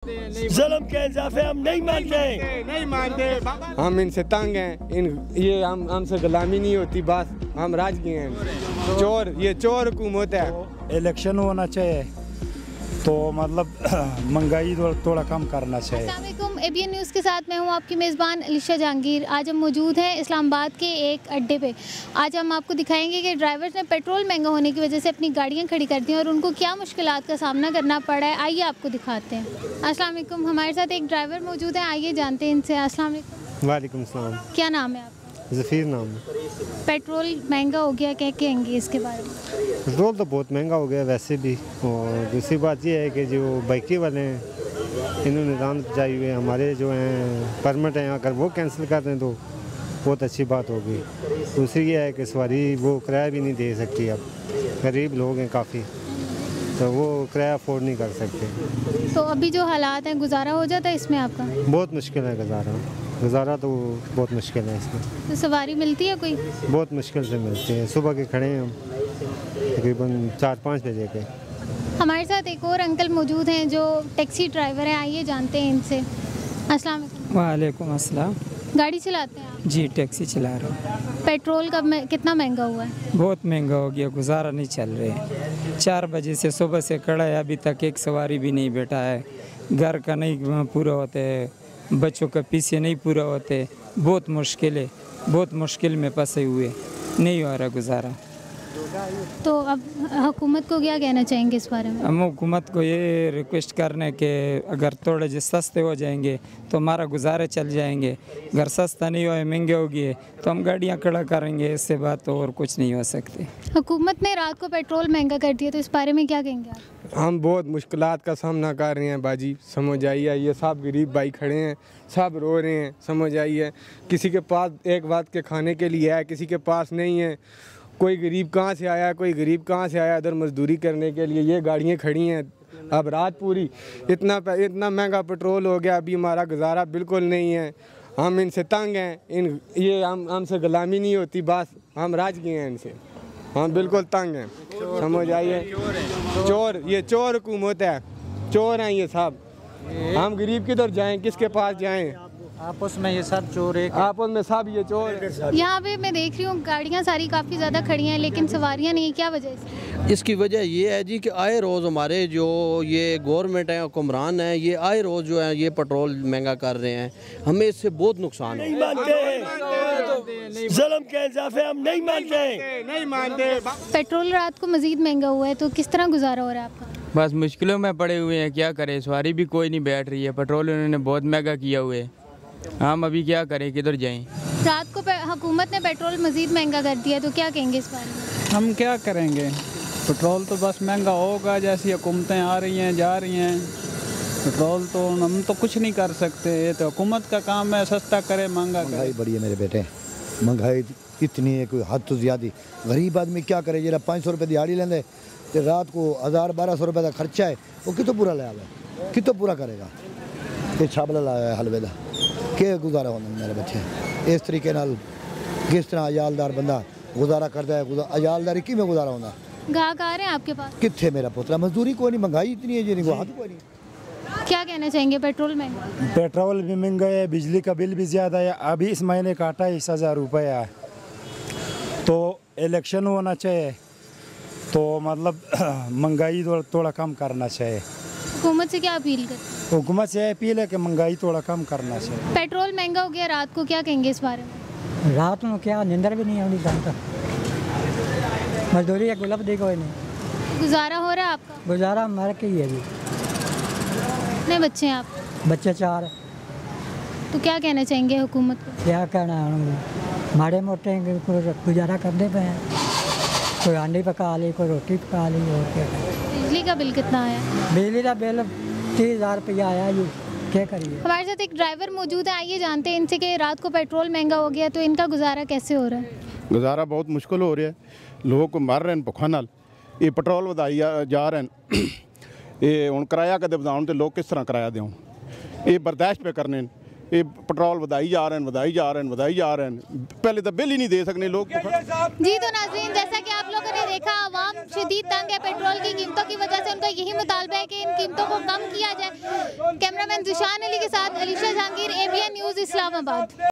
जुल्म के इजाफे हम नहीं मानते। हम इनसे तंग हैं। ये हमसे गुलामी नहीं होती, बस हम राजकीय हैं। चोर, ये चोर हुकूमत है। तो इलेक्शन होना चाहिए, तो मतलब महंगाई थोड़ा कम करना चाहिए। अस्सलाम वालेकुम, एबीएन न्यूज़ के साथ मैं हूं आपकी मेज़बान अलीशा जहांगीर। आज हम मौजूद हैं इस्लामाबाद के एक अड्डे पे। आज हम आपको दिखाएंगे कि ड्राइवर्स ने पेट्रोल महंगा होने की वजह से अपनी गाड़ियां खड़ी कर दी और उनको क्या मुश्किलात का सामना करना पड़ा है। आइए आपको दिखाते हैं। अस्सलाम वालेकुम, हमारे साथ एक ड्राइवर मौजूद है, आइए जानते हैं इनसे। अस्सलाम वालेकुम। वालेकुम सलाम। क्या नाम है आपका? ज़फ़ीर नाम है। पेट्रोल महंगा हो गया, क्या कहेंगे इसके बारे में? पेट्रोल तो बहुत महंगा हो गया वैसे भी, और दूसरी बात ये है कि जो बाइकी वाले हैं इन्होंने निज़ाम चाहिए हुए, हमारे जो हैं परमिट हैं अगर वो कैंसिल कर दें तो बहुत अच्छी बात होगी। दूसरी ये है कि सवारी वो किराया भी नहीं दे सकती, अब गरीब लोग हैं काफ़ी, तो वो किराया अफोर्ड नहीं कर सकते। तो अभी जो हालात हैं, गुजारा हो जाता है इसमें आपका? बहुत मुश्किल है गुजारा तो बहुत मुश्किल है इसमें। तो सवारी मिलती है कोई? बहुत मुश्किल से मिलती है। सुबह के खड़े हैं हम तकरीबन 4-5 बजे के। हमारे साथ एक और अंकल मौजूद हैं जो टैक्सी ड्राइवर हैं, आइए जानते हैं इनसे। अस्सलाम वालेकुम। वालेकुम अस्सलाम। गाड़ी चलाते हैं आप? जी टैक्सी चला रहा हूँ। पेट्रोल का कितना महंगा हुआ है? बहुत महंगा हो गया, गुजारा नहीं चल रहे। 4 बजे से सुबह से खड़ा है, अभी तक एक सवारी भी नहीं बैठा है। घर का नहीं पूरा होते है, बच्चों का पीछे नहीं पूरा होते। बहुत मुश्किल है, बहुत मुश्किल में फंसे हुए, नहीं हो रहा गुजारा। तो अब हुकूमत को क्या कहना चाहेंगे इस बारे में? हम हुकूमत को ये रिक्वेस्ट करने के अगर थोड़े जो सस्ते हो जाएंगे तो हमारा गुजारे चल जाएंगे। अगर सस्ता नहीं हो, महंगे होगी तो हम गाड़ियाँ खड़ा करेंगे, इससे बात तो और कुछ नहीं हो सकती। हुकूमत ने रात को पेट्रोल महंगा कर दिया, तो इस बारे में क्या कहेंगे आप? हम बहुत मुश्किलात का सामना कर रहे हैं बाजी, समझ आइए। ये सब गरीब भाई खड़े हैं, सब रो रहे हैं, समझ आइए। किसी के पास एक बात के खाने के लिए है, किसी के पास नहीं है। कोई गरीब कहाँ से आया, कोई गरीब कहाँ से आया इधर मजदूरी करने के लिए। ये गाड़ियाँ खड़ी हैं अब रात पूरी। इतना महंगा पेट्रोल हो गया, अभी हमारा गुजारा बिल्कुल नहीं है। हम इनसे तंग हैं। ये हमसे गुलामी नहीं होती, बस हम राजकीय हैं इनसे। हम बिल्कुल तंग हैं, समझ आइए। चोर, ये चोर हुकूमत है। चोर हैं ये सब। हम गरीब किधर जाएं, किसके पास जाएं? आपस में ये सब चोर है, आपस में सब ये चोर है। यहाँ पे मैं देख रही हूँ गाड़ियाँ सारी काफ़ी ज़्यादा खड़ी हैं, लेकिन सवारियाँ नहीं। क्या वजह है? इसकी वजह ये है जी कि आए रोज़ हमारे जो ये गवर्नमेंट है, हुक्मरान है, ये आए रोज़ जो है ये पेट्रोल महंगा कर रहे हैं। हमें इससे बहुत नुकसान है। जुल्म के इजाफे हम नहीं मानते। पेट्रोल रात को मज़ीद महंगा हुआ है, तो किस तरह गुजारा हो रहा है आपका? बस मुश्किलों में पड़े हुए हैं, क्या करें। सवारी भी कोई नहीं बैठ रही है, पेट्रोल उन्होंने बहुत महंगा किया हुआ है। हम अभी क्या करें, किधर जाएं? रात को हुकूमत ने पेट्रोल मज़ीद महंगा कर दिया, तो क्या कहेंगे इस बारे में? हम क्या करेंगे, पेट्रोल तो बस महंगा होगा। जैसी हुकूमतें आ रही हैं जा रही हैं, पेट्रोल तो हम तो कुछ नहीं कर सकते। ये तो हुकूमत का काम है, सस्ता करे महंगा करे। महंगाई बड़ी है मेरे बेटे, महंगाई इतनी है कोई हद तो ज़्यादा। गरीब आदमी क्या करे, जरा 500 रुपये दिहाड़ी लेंदे तो रात को 1000-1200 रुपये का खर्चा है, वो कितों पूरा ले आवे, कितों पूरा करेगा। ये छाबला लाया है हलवे का, क्या गुजारा होना मेरे बच्चे। इस तरीके नाल किस तरह अजालदार बंदा गुजारा करता है, अजालदारी कि में गुजारा होना। गाहक आ रहे हैं आपके पास? कितने मेरा पुत्रा, मजदूरी कोई नहीं, महंगाई इतनी है जी, नहीं हाथ कोई नहीं। क्या कहना चाहेंगे? पेट्रोल महंगा, पेट्रोल भी महंगा है, बिजली का बिल भी ज़्यादा है। अभी इस महीने का 28,000 रुपया है। तो इलेक्शन होना चाहिए, तो मतलब महंगाई थोड़ा कम करना चाहिए। हुकूमत से क्या अपील कर? हुकूमत से अपील है कि महंगाई थोड़ा कम करना चाहिए। पेट्रोल महंगा हो गया रात को, क्या कहेंगे इस बारे में? रात में क्या नींदर भी नहीं आनी जानता, मजदूरी एक गुलाब दी कोई नहीं। गुजारा हो रहा है आपका? गुजारा मर के ही है जी। कितने बच्चे हैं आप? बच्चे 4। तो क्या कहना चाहेंगे हुकूमत को? क्या कहना है, माड़े मोटे गुजारा करने पे हैं। कोई अंडी पका ली, कोई रोटी पका ली, और क्या करें। बिजली का बिल कितना आया? बिजली का बिल 30,000 रुपया आया जी, क्या करिए। हमारे साथ एक ड्राइवर मौजूद है, आइए जानते हैं इनसे कि रात को पेट्रोल महंगा हो गया, तो इनका गुजारा कैसे हो रहा है? गुजारा बहुत मुश्किल हो रहा है, लोग मर रहे हैं भुखा नाल। ये पेट्रोल वधाई जा रहे हैं, ये हुण किराया कदे वधाउण ते लोग किस तरह किराया देउण, ये बर्दाश्त पे करने। ये पेट्रोल ਵਧਾਈ जा रहे हैं पहले तो बिल ही नहीं दे सकने लोग। जी तो नाज़रीन, जैसा कि आप लोगों ने देखा, आवाम शदीद तंग है पेट्रोल की कीमतों की वजह से। उनका यही मुतालबा है कि इन कीमतों को कम किया जाए। कैमरामैन ज़िशान अली के साथ अलीशा जहांगीर, ABN न्यूज़, इस्लामाबाद।